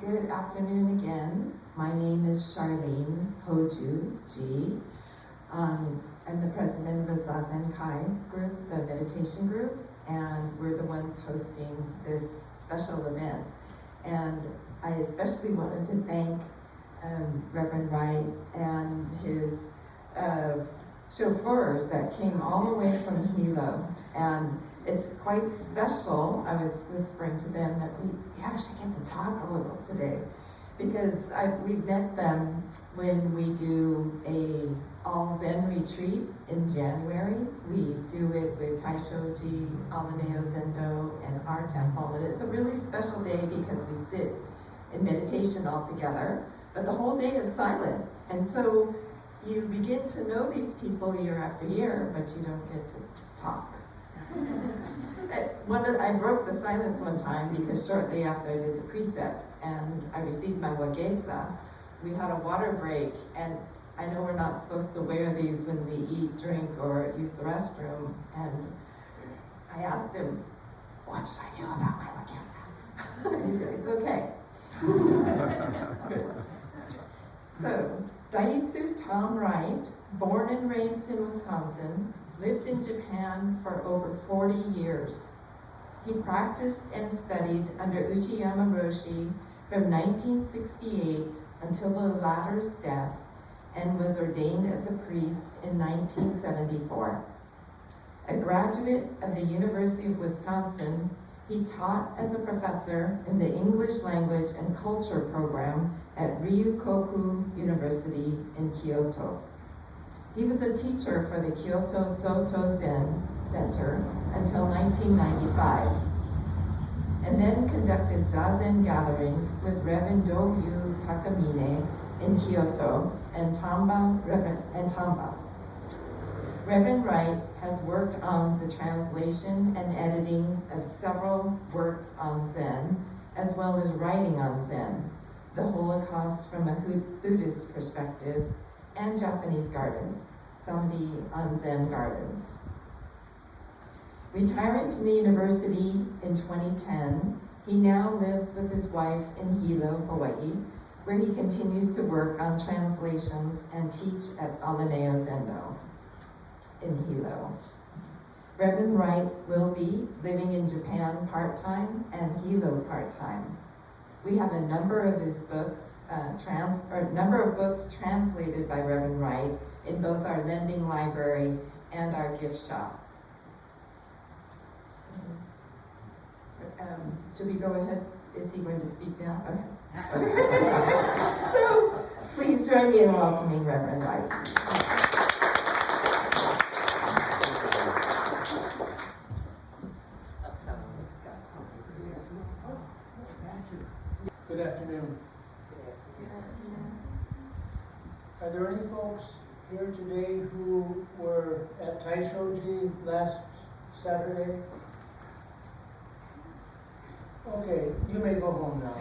Good afternoon again. My name is Charlene Hoju-ji. I'm the president of the Zazen Kai group, the meditation group, and we're the ones hosting this special event. And I especially wanted to thank Reverend Wright and his chauffeurs that came all the way from Hilo. And it's quite special. I was whispering to them that we actually get to talk a little today, because we've met them when we do a all Zen retreat in January. We do it with Taishoji, Alaneo, Zendo, and our temple. And it's a really special day because we sit in meditation all together, but the whole day is silent. And so you begin to know these people year after year, but you don't get to talk. I broke the silence one time because shortly after I did the precepts and I received my wagesa, we had a water break, and I know we're not supposed to wear these when we eat, drink, or use the restroom, and I asked him, what should I do about my wagesa? And he said, it's okay. Good. So, Daitsu Tom Wright, born and raised in Wisconsin, lived in Japan for over 40 years. He practiced and studied under Uchiyama Roshi from 1968 until the latter's death, and was ordained as a priest in 1974. A graduate of the University of Wisconsin, he taught as a professor in the English Language and Culture program at Ryukoku University in Kyoto. He was a teacher for the Kyoto Soto Zen Center until 1995, and then conducted Zazen gatherings with Reverend Doyu Takamine in Kyoto and Tamba. Reverend Wright has worked on the translation and editing of several works on Zen, as well as writing on Zen, the Holocaust from a Buddhist perspective, and Japanese gardens, Samadhi on Zen gardens. Retiring from the university in 2010, he now lives with his wife in Hilo, Hawaii, where he continues to work on translations and teach at Alaneo Zendo in Hilo. Reverend Wright will be living in Japan part-time and Hilo part-time. We have a number of his books, number of books translated by Reverend Wright in both our lending library and our gift shop. Should we go ahead? Is he going to speak now? Okay. So please join me in welcoming Reverend Wright. Good afternoon. Are there any folks here today who were at Taishoji last Saturday? Okay, you may go home now.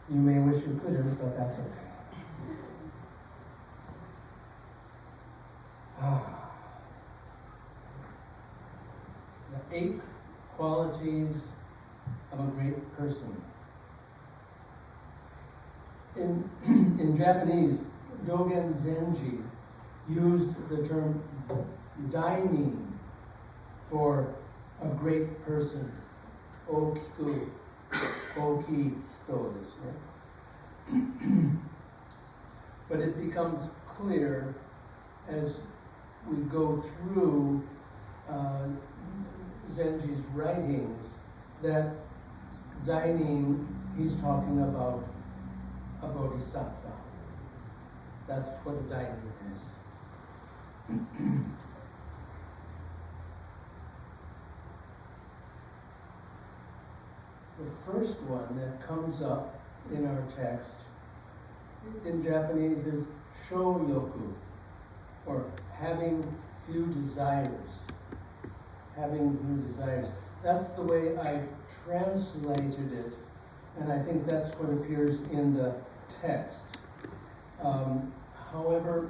You may wish you couldn't, but that's okay. The 8 qualities of a great person. In Japanese, Dogen Zenji used the term Dainin for a great person. Okiku, oki hito desu ne. But it becomes clear as we go through Zenji's writings that Dainin, he's talking about a bodhisattva. That's what a Dainin is. The first one that comes up in our text in Japanese is shoyoku, or having few desires. Having few desires. That's the way I translated it, and I think that's what appears in the text. However,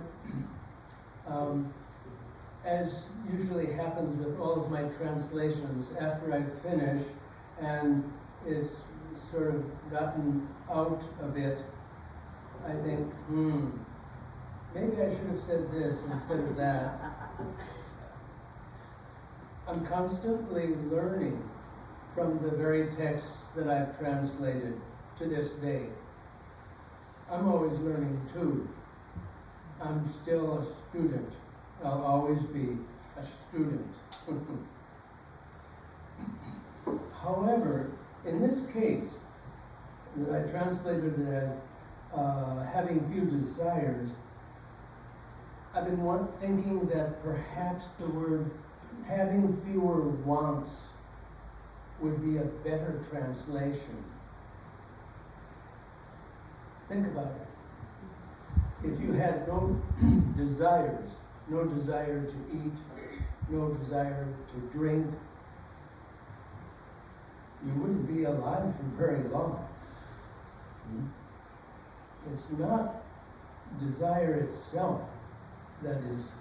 as usually happens with all of my translations, after I finish and it's sort of gotten out a bit, I think, maybe I should have said this instead of that. I'm constantly learning from the very texts that I've translated to this day. I'm always learning too. I'm still a student. I'll always be a student. However, in this case, that I translated it as having few desires, I've been thinking that perhaps the word having fewer wants would be a better translation. Think about it. If you had no desires, no desire to eat, no desire to drink, you wouldn't be alive for very long. It's not desire itself that is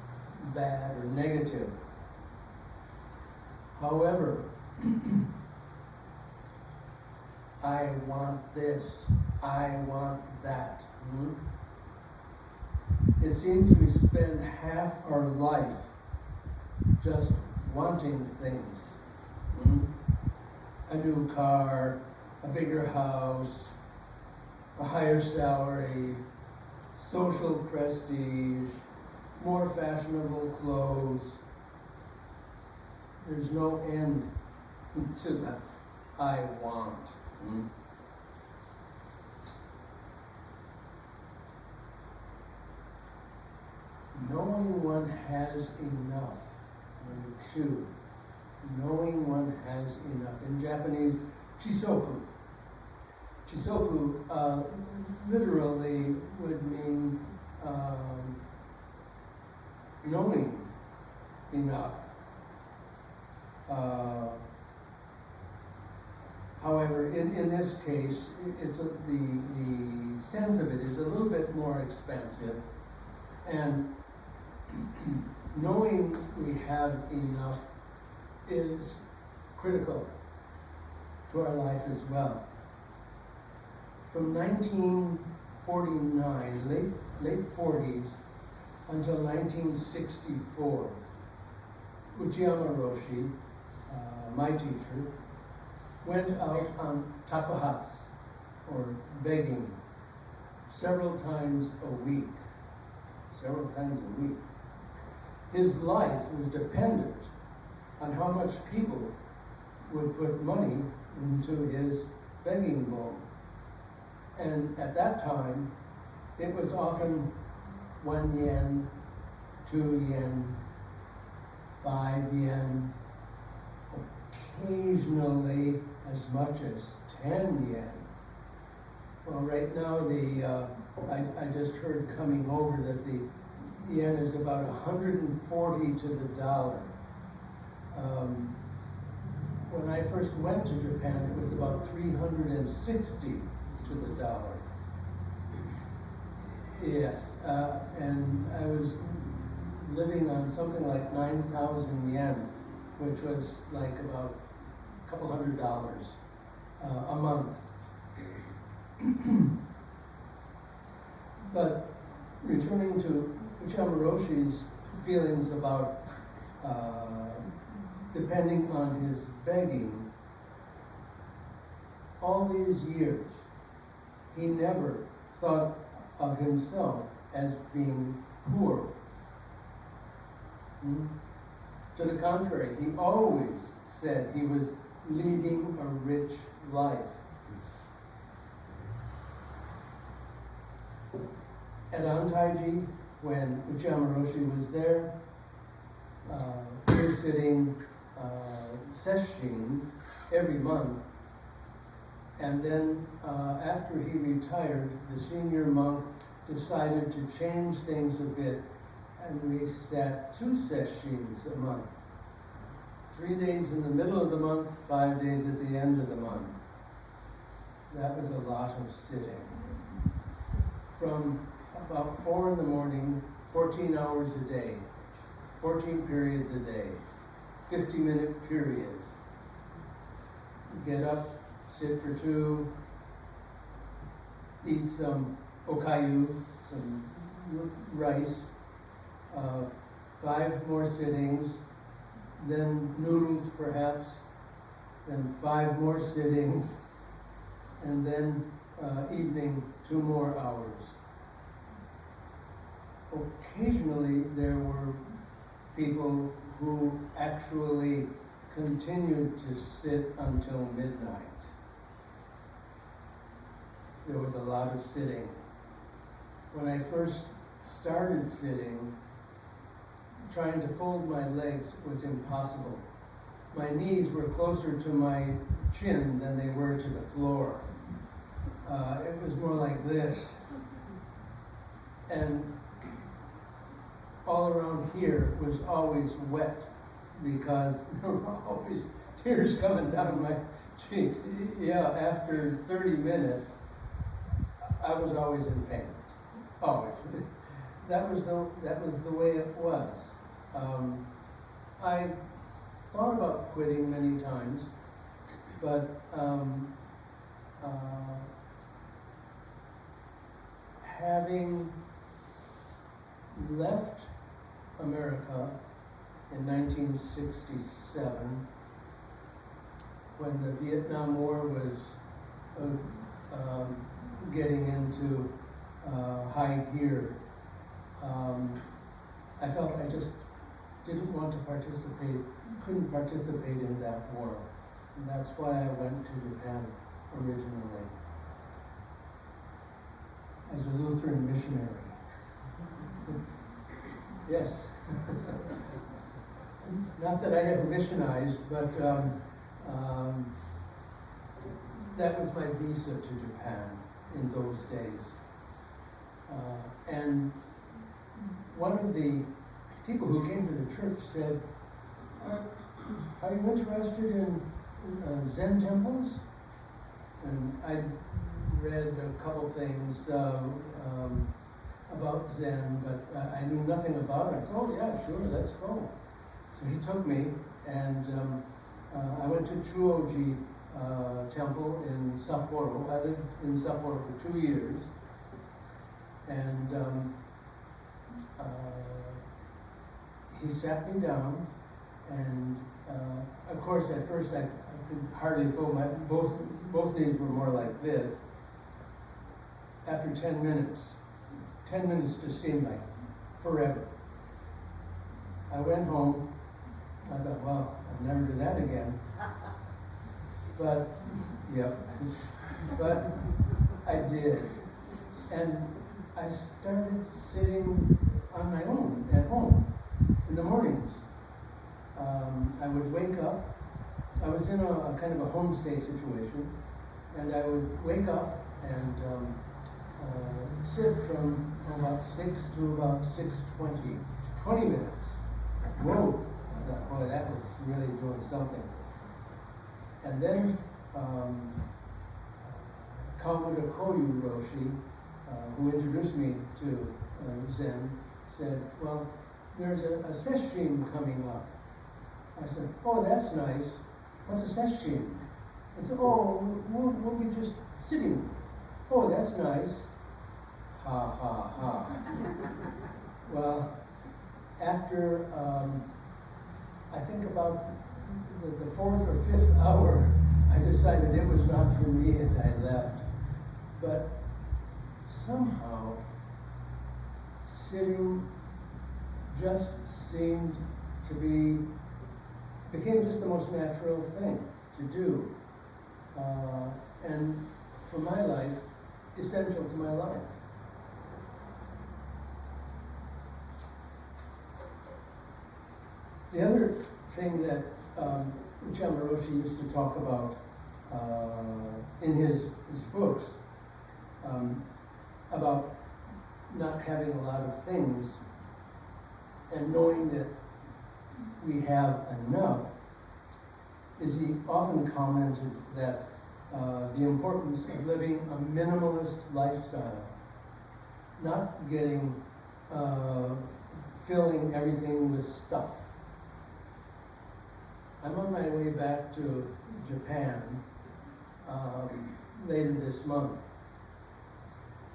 bad or negative. However, I want this, I want that. It seems we spend half our life just wanting things. A new car, a bigger house, a higher salary, social prestige, more fashionable clothes. There's no end to the I want. Knowing one has enough, number 2. Knowing one has enough. In Japanese, chisoku. Chisoku literally would mean knowing enough. However, in this case, it's the sense of it is a little bit more expansive, and knowing we have enough is critical to our life as well. From 1949, late 40s, until 1964, Uchiyama Roshi, my teacher, went out on takohatsu, or begging, several times a week. His life was dependent on how much people would put money into his begging bowl. And at that time, it was often 1 yen, 2 yen, 5 yen, occasionally as much as 10 yen. Well, right now, I just heard coming over that the yen is about 140 to the dollar. When I first went to Japan, it was about 360 to the dollar. Yes, and I was living on something like 9,000 yen, which was like about a couple $100 a month. But returning to Uchiyama Roshi's feelings about depending on his begging, all these years, he never thought of himself as being poor. To the contrary, he always said he was leading a rich life. At Antaiji, when Uchiyama Roshi was there, we were sitting sesshin every month, and then after he retired, the senior monk decided to change things a bit, and we sat 2 sesshins a month. 3 days in the middle of the month, 5 days at the end of the month. That was a lot of sitting. From about 4 in the morning, 14 hours a day, 14 periods a day, 50-minute periods. Get up, sit for 2, eat some okayu, some rice, 5 more sittings, then noodles perhaps, then 5 more sittings, and then evening 2 more hours. Occasionally there were people who actually continued to sit until midnight. There was a lot of sitting. When I first started sitting, trying to fold my legs was impossible. My knees were closer to my chin than they were to the floor. It was more like this. And all around here was always wet because there were always tears coming down my cheeks. Yeah, after 30 minutes, I was always in pain. Always. That was the way it was. I thought about quitting many times, but having left America in 1967, when the Vietnam War was getting into high gear, I felt I just didn't want to participate, couldn't participate in that war. And that's why I went to Japan originally, as a Lutheran missionary. Yes. Not that I have missionized, but that was my visa to Japan in those days. And one of the people who came to the church said, are you interested in Zen temples? And I read a couple things about Zen, but I knew nothing about it. I said, oh yeah, sure, let's go. So he took me, and I went to Chuoji temple in Sapporo. I lived in Sapporo for 2 years, and he sat me down, and of course at first I could hardly fold my, both knees were more like this. After 10 minutes just seemed like forever. I went home. I thought, well, I'll never do that again. But, yeah, but I did. And I started sitting on my own at home in the mornings. I would wake up. I was in a kind of a homestay situation, and I would wake up and sit from about 6 to about 6:20, 20 minutes. Whoa! I thought, boy, that was really doing something. And then Kamuda Koyu Roshi, who introduced me to Zen, said, well, there's a sesshin coming up. I said, oh, that's nice. What's a sesshin? I said, oh, we'll be just sitting. Oh, that's nice. Ha, ha, ha. Well, after, I think about the 4th or 5th hour, I decided it was not for me and I left. But somehow, sitting just seemed to became just the most natural thing to do. And for my life, essential to my life. The other thing that Uchiyama Roshi used to talk about in his books, about not having a lot of things and knowing that we have enough, is he often commented that the importance of living a minimalist lifestyle, not filling everything with stuff. I'm on my way back to Japan, later this month.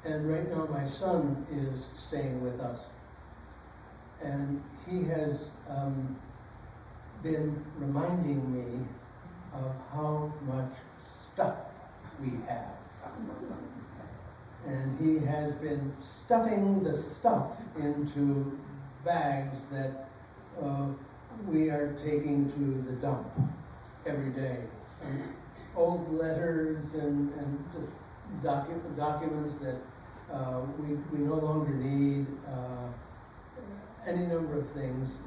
And right now my son is staying with us. And he has been reminding me of how much stuff we have. And he has been stuffing the stuff into bags that we are taking to the dump every day. And old letters and just documents that we no longer need, any number of things.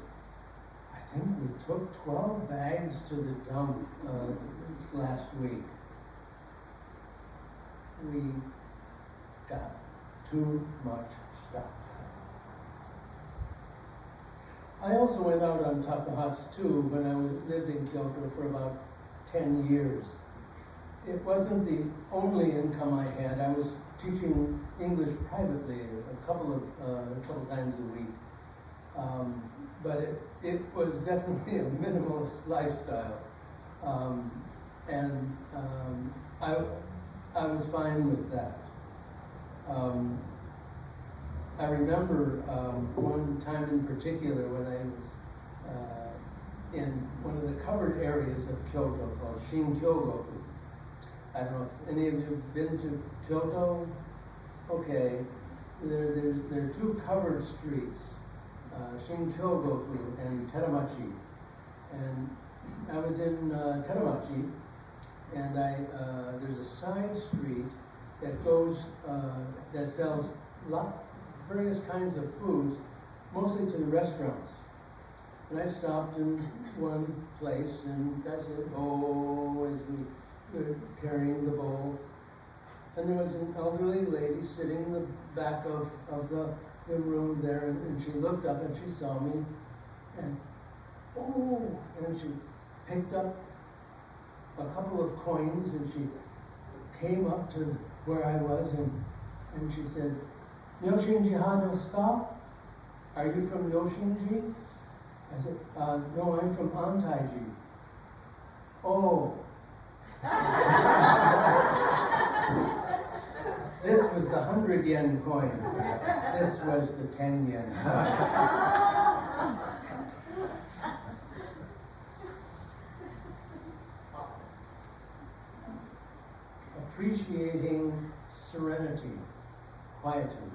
I think we took 12 bags to the dump this last week. We got too much stuff. I also went out on Takahats too when I lived in Kyoto for about 10 years. It wasn't the only income I had. I was teaching English privately a couple times a week. But it was definitely a minimalist lifestyle. I was fine with that. I remember one time in particular when I was in one of the covered areas of Kyoto called Shinkyogoku. I don't know if any of you have been to Kyoto. Okay, there are two covered streets, Shinkyogoku and Teramachi. And I was in Teramachi, and there's a side street that goes, that sells various kinds of foods, mostly to the restaurants. And I stopped in one place, and I said, oh, as we were carrying the bowl. And there was an elderly lady sitting in the back of the room there, and she looked up and she saw me, and she picked up a couple of coins, and she came up to where I was, and she said, Yoshinji desu ka? Are you from Yoshinji? I said, no, I'm from Antaiji. Oh. This was the 100 yen coin. This was the 10 yen. Appreciating serenity, quietude.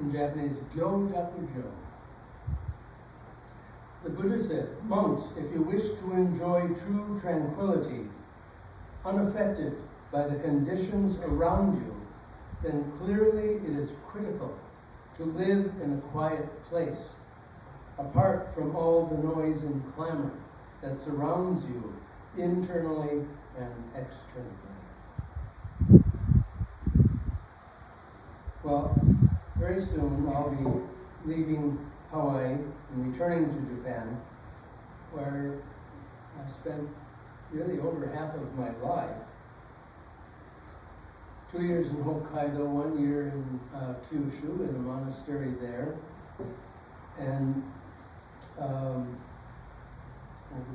In Japanese, gyo-jakujo. The Buddha said, monks, if you wish to enjoy true tranquility, unaffected by the conditions around you, then clearly it is critical to live in a quiet place, apart from all the noise and clamor that surrounds you internally and externally. Well, very soon I'll be leaving Hawaii and returning to Japan, where I've spent really over half of my life. 2 years in Hokkaido, 1 year in Kyushu, in a monastery there, and over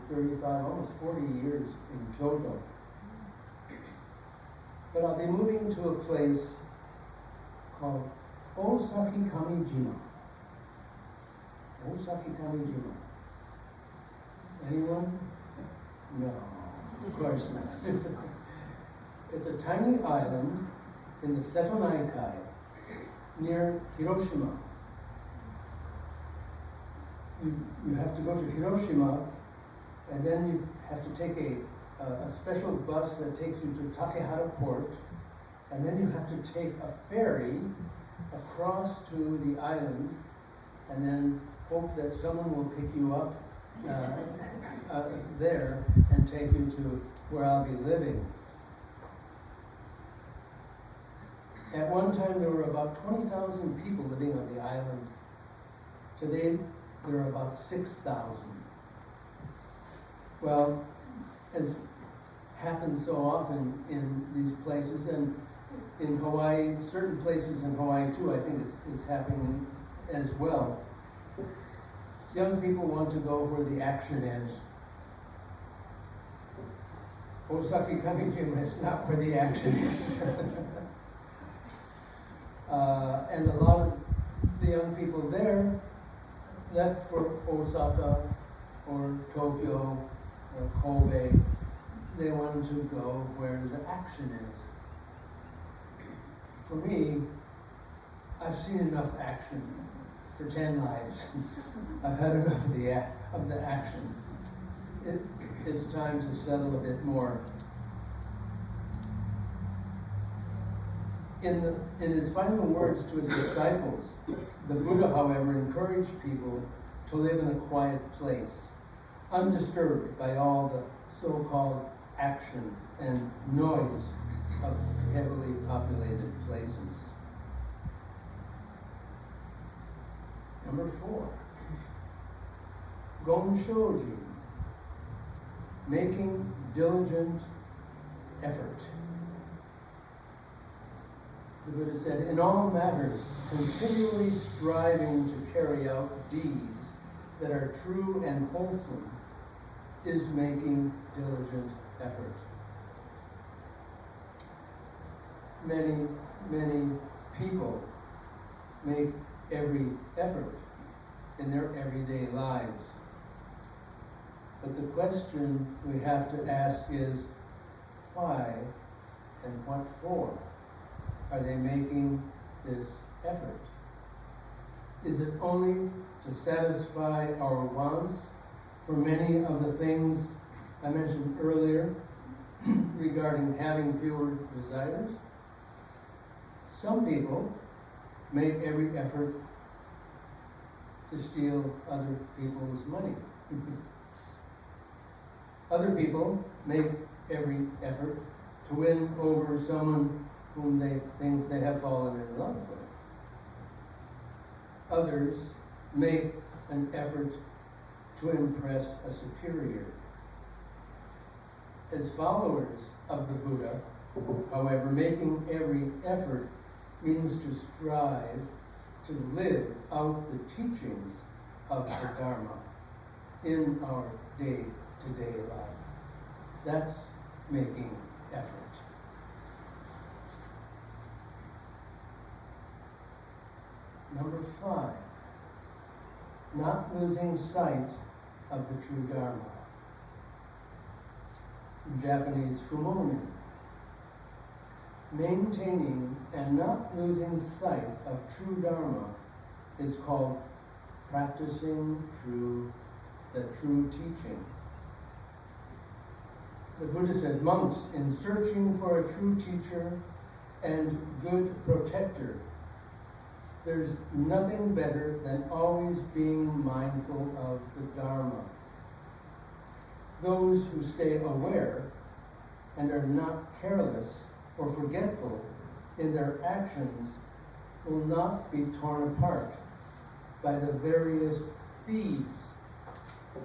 35, almost 40 years in Kyoto. But I'll be moving to a place called Osaki Kamijima. Osaki Kamijima. Anyone? No, of course not. It's a tiny island in the Seto Naikai near Hiroshima. You have to go to Hiroshima, and then you have to take a special bus that takes you to Takehara Port, and then you have to take a ferry across to the island, and then hope that someone will pick you up there and take you to where I'll be living. At one time, there were about 20,000 people living on the island. Today, there are about 6,000. Well, as happens so often in these places, and in Hawaii, certain places in Hawaii too, I think it's happening as well. Young people want to go where the action is. Osaki Kamijima is not where the action is. And a lot of the young people there left for Osaka or Tokyo or Kobe. They wanted to go where the action is. For me, I've seen enough action for 10 lives. I've had enough of the action. It's time to settle a bit more. In his final words to his disciples, the Buddha, however, encouraged people to live in a quiet place, undisturbed by all the so-called action and noise of heavily populated places. Number 4, Gonshoji, making diligent effort. The Buddha said, in all matters, continually striving to carry out deeds that are true and wholesome is making diligent effort. Many, many people make every effort in their everyday lives. But the question we have to ask is, why and what for are they making this effort? Is it only to satisfy our wants for many of the things I mentioned earlier regarding having fewer desires? Some people make every effort to steal other people's money. Other people make every effort to win over someone whom they think they have fallen in love with. Others make an effort to impress a superior. As followers of the Buddha, however, making every effort means to strive to live out the teachings of the Dharma in our day-to-day life. That's making effort. Number 5, not losing sight of the true Dharma. In Japanese, fumoni. Maintaining and not losing sight of true Dharma is called practicing the true teaching. The Buddha said, monks, in searching for a true teacher and good protector, there's nothing better than always being mindful of the Dharma. Those who stay aware and are not careless or forgetful in their actions will not be torn apart by the various thieves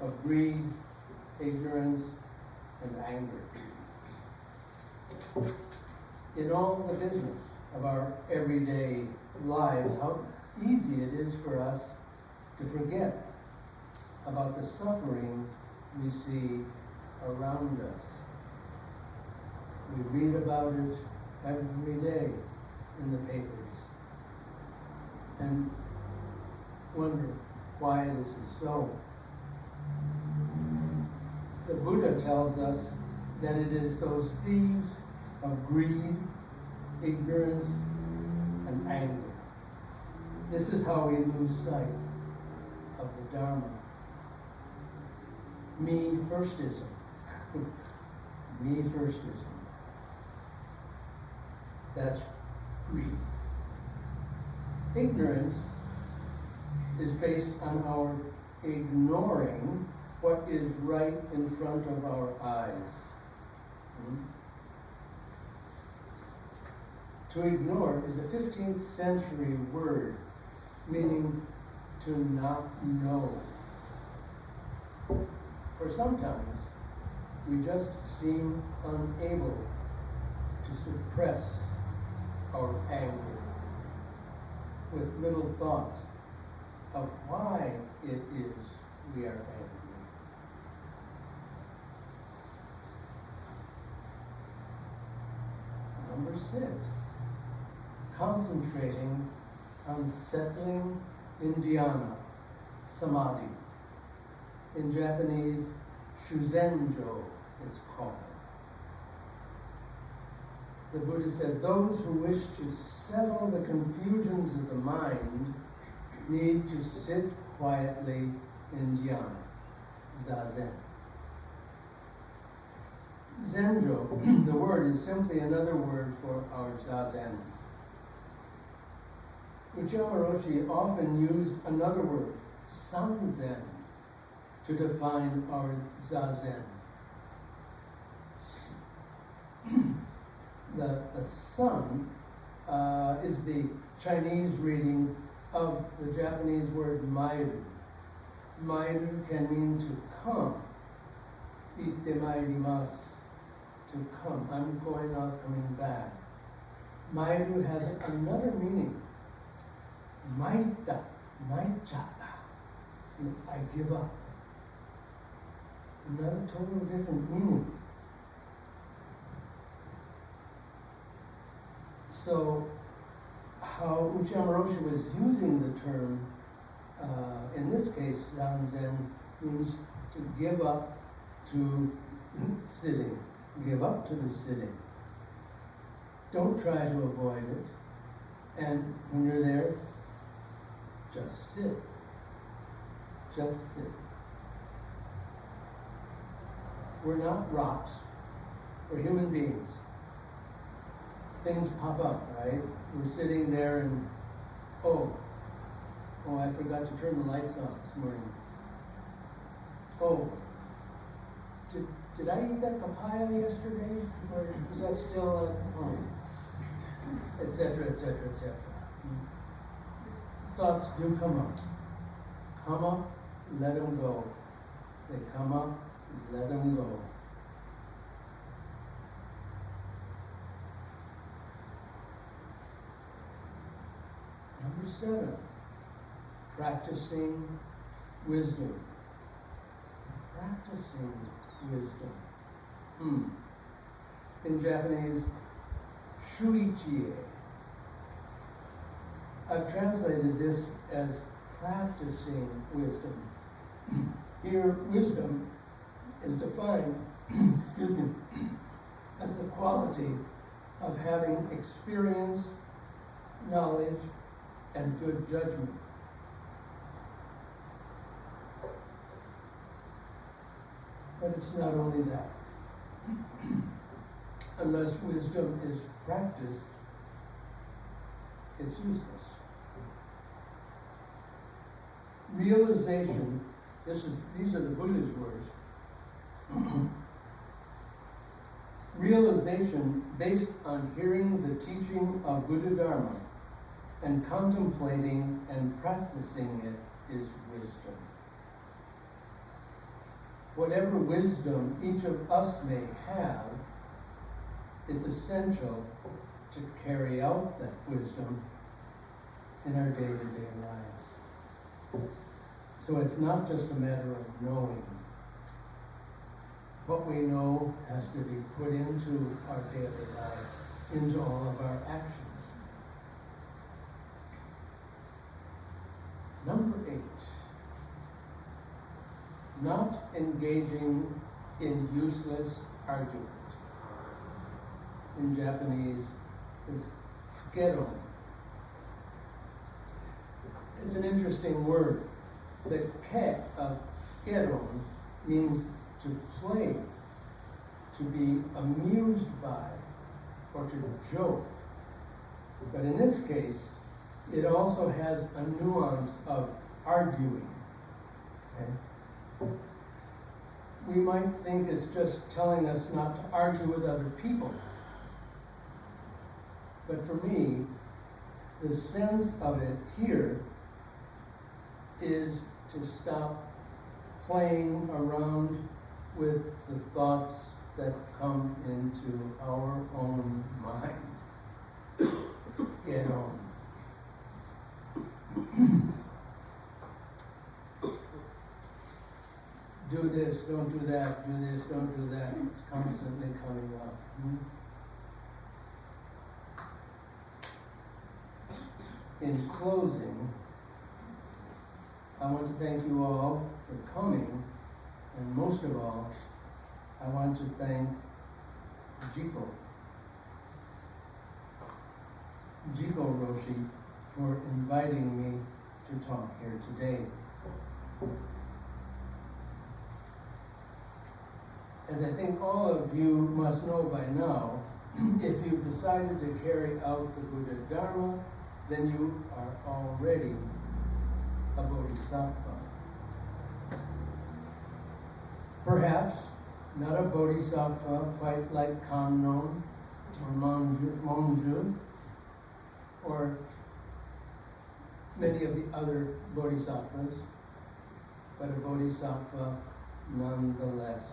of greed, ignorance, and anger. In all the business of our everyday lives, how easy it is for us to forget about the suffering we see around us. We read about it every day in the papers and wonder why this is so. The Buddha tells us that it is those thieves of greed, ignorance, and anger. This is how we lose sight of the Dharma. Me firstism. Me firstism. That's greed. Ignorance is based on our ignoring what is right in front of our eyes. To ignore is a 15th century word meaning to not know. Or sometimes we just seem unable to suppress our anger with little thought of why it is we are angry. 6, concentrating on settling in dhyana, samadhi. In Japanese, shuzenjo, it's called. The Buddha said, those who wish to settle the confusions of the mind need to sit quietly in dhyana, zazen. Zenjo, the word, is simply another word for our zazen. Uchiyama Roshi often used another word, sanzen, to define our zazen. The sun is the Chinese reading of the Japanese word mairu. Mairu can mean to come. Itte mairimasu, to come. I'm going out, coming back. Mairu has another meaning. Maita, maichata. I give up. Another totally different meaning. So, how Uchiyama Roshi was using the term, in this case, Zanzen, means to give up to sitting. Give up to the sitting. Don't try to avoid it. And when you're there, just sit. Just sit. We're not rocks. We're human beings. Things pop up, right? We're sitting there and, oh, I forgot to turn the lights off this morning. Oh, did I eat that papaya yesterday? Or was that still at home? Et cetera, et cetera, et cetera. Thoughts do come up. Come up, let them go. They come up, let them go. Number 7, practicing wisdom. Practicing wisdom. In Japanese, shuichie. I've translated this as practicing wisdom. Here, wisdom is defined, excuse me, as the quality of having experience, knowledge, and good judgment. But it's not only that. Unless wisdom is practiced, it's useless. Realization, these are the Buddha's words. Realization based on hearing the teaching of Buddha Dharma and contemplating and practicing it is wisdom. Whatever wisdom each of us may have, it's essential to carry out that wisdom in our day-to-day lives. So it's not just a matter of knowing. What we know has to be put into our daily life, into all of our actions. Number 8, not engaging in useless argument. In Japanese, is fukeron. It's an interesting word. The ke of fukeron means to play, to be amused by, or to joke. But in this case, it also has a nuance of arguing. Okay? We might think it's just telling us not to argue with other people. But for me, the sense of it here is to stop playing around with the thoughts that come into our own mind. Get on. Do this, don't do that, do this, don't do that. It's constantly coming up. in closing, I want to thank you all for coming, and most of all, I want to thank Jiko Roshi for inviting me to talk here today. As I think all of you must know by now, if you've decided to carry out the Buddha Dharma, then you are already a bodhisattva. Perhaps not a bodhisattva quite like Kannon or Monju or many of the other bodhisattvas, but a bodhisattva nonetheless.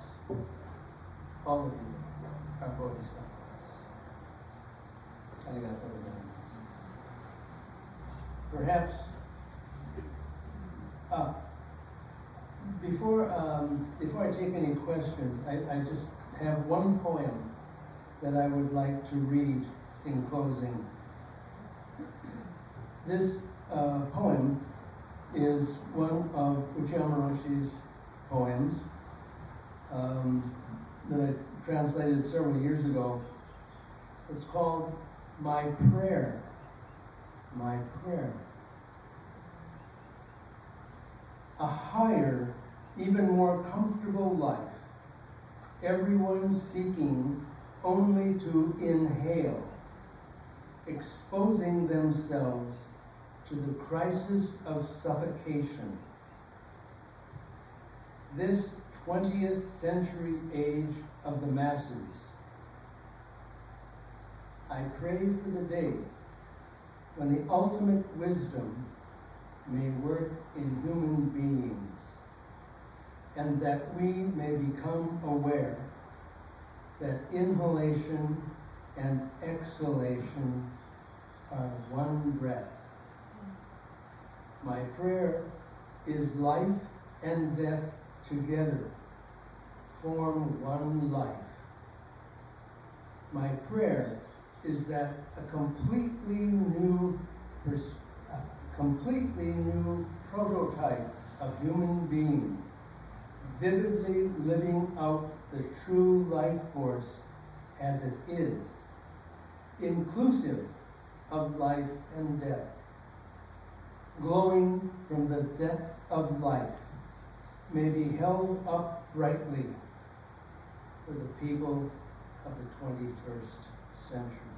All of you are bodhisattvas. Arigatou gozaimasu. Perhaps before I take any questions, I just have one poem that I would like to read in closing. This poem is one of Uchiyama Roshi's poems that I translated several years ago. It's called My Prayer. My Prayer. A higher, even more comfortable life, everyone seeking only to inhale, exposing themselves to the crisis of suffocation. This 20th century age of the masses, I pray for the day when the ultimate wisdom may work in human beings, and that we may become aware that inhalation and exhalation are one breath. My prayer is life and death together form one life. My prayer is that a completely new prototype of human being, vividly living out the true life force as it is, inclusive of life and death, glowing from the depth of life, may be held up brightly for the people of the 21st century.